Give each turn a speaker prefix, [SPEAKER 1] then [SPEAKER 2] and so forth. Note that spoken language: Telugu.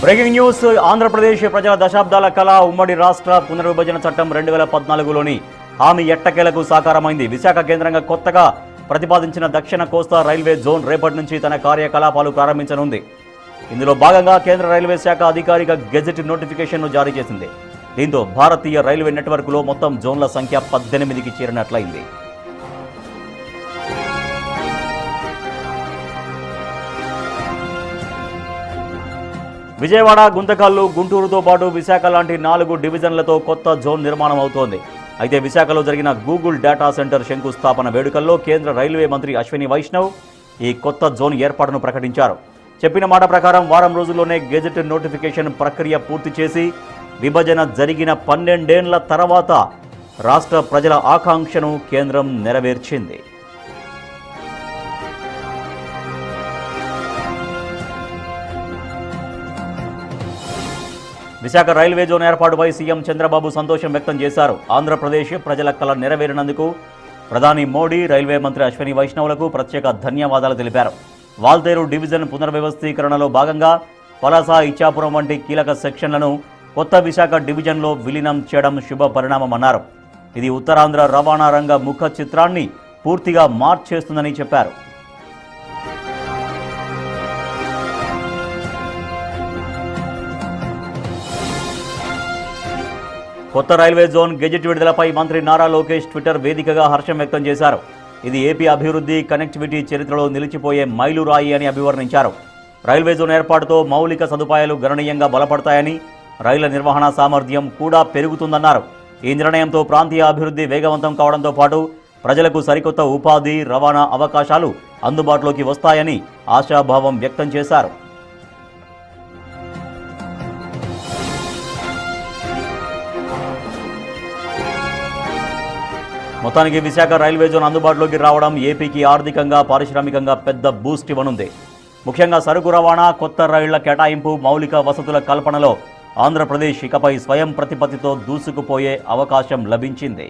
[SPEAKER 1] Breaking news. ఆంధ్రప్రదేశ్ ప్రజల దశాబ్దాల కళ ఉమ్మడి రాష్ట్ర పునర్విభజన చట్టం 2014లోని హామీ ఎట్టకేలకు సాకారమైంది. విశాఖ కేంద్రంగా కొత్తగా ప్రతిపాదించిన దక్షిణ కోస్తా రైల్వే జోన్ రేపటి నుంచి తన కార్యకలాపాలు ప్రారంభించనుంది. ఇందులో భాగంగా కేంద్ర రైల్వే శాఖ అధికారిక గెజెట్ నోటిఫికేషన్ను జారీ చేసింది. దీంతో భారతీయ రైల్వే నెట్వర్క్లో మొత్తం జోన్ల సంఖ్య 18కి చేరినట్లయింది. విజయవాడ, గుంతకల్లు, గుంటూరుతో పాటు విశాఖ లాంటి 4 డివిజన్లతో కొత్త జోన్ నిర్మాణం అవుతోంది. అయితే విశాఖలో జరిగిన గూగుల్ డేటా సెంటర్ శంకుస్థాపన వేడుకల్లో కేంద్ర రైల్వే మంత్రి అశ్విని వైష్ణవ్ ఈ కొత్త జోన్ ఏర్పాటును ప్రకటించారు. చెప్పిన మాట ప్రకారం వారం రోజుల్లోనే గెజెట్ నోటిఫికేషన్ ప్రక్రియ పూర్తి చేసి విభజన జరిగిన 12 ఏళ్ల తర్వాత రాష్ట్ర ప్రజల ఆకాంక్షను కేంద్రం నెరవేర్చింది. విశాఖ రైల్వే జోన్ ఏర్పాటుపై సీఎం చంద్రబాబు సంతోషం వ్యక్తం చేశారు. ఆంధ్రప్రదేశ్ ప్రజల కల నెరవేరినందుకు ప్రధాని మోడీ, రైల్వే మంత్రి అశ్విని వైష్ణవులకు ప్రత్యేక ధన్యవాదాలు తెలిపారు. వాల్తేరు డివిజన్ పునర్వ్యవస్థీకరణలో భాగంగా పలాస, ఇచ్చాపురం వంటి కీలక సెక్షన్లను కొత్త విశాఖ డివిజన్లో విలీనం చేయడం శుభ పరిణామమన్నారు. ఇది ఉత్తరాంధ్ర రవాణా రంగ ముఖ చిత్రాన్ని పూర్తిగా మార్చేస్తుందని చెప్పారు. కొత్త రైల్వే జోన్ గెజెట్ విడుదలపై మంత్రి నారా లోకేష్ ట్విట్టర్ వేదికగా హర్షం వ్యక్తం చేశారు. ఇది ఏపీ అభివృద్ధి, కనెక్టివిటీ చరిత్రలో నిలిచిపోయే మైలురాయి అని అభివర్ణించారు. రైల్వే జోన్ ఏర్పాటుతో మౌలిక సదుపాయాలు గణనీయంగా బలపడతాయని, రైళ్ల నిర్వహణ సామర్థ్యం కూడా పెరుగుతుందన్నారు. ఈ నిర్ణయంతో ప్రాంతీయ అభివృద్ధి వేగవంతం కావడంతో పాటు ప్రజలకు సరికొత్త ఉపాధి, రవాణా అవకాశాలు అందుబాటులోకి వస్తాయని ఆశాభావం వ్యక్తం చేశారు. మొత్తానికి విశాఖ రైల్వే జోన్ అందుబాటులోకి రావడం ఏపీకి ఆర్థికంగా, పారిశ్రామికంగా పెద్ద బూస్ట్ ఇవ్వనుంది. ముఖ్యంగా సరుకు రవాణా, కొత్త రైళ్ల కేటాయింపు, మౌలిక వసతుల కల్పనలో ఆంధ్రప్రదేశ్ ఇకపై స్వయం ప్రతిపత్తితో దూసుకుపోయే అవకాశం లభించింది.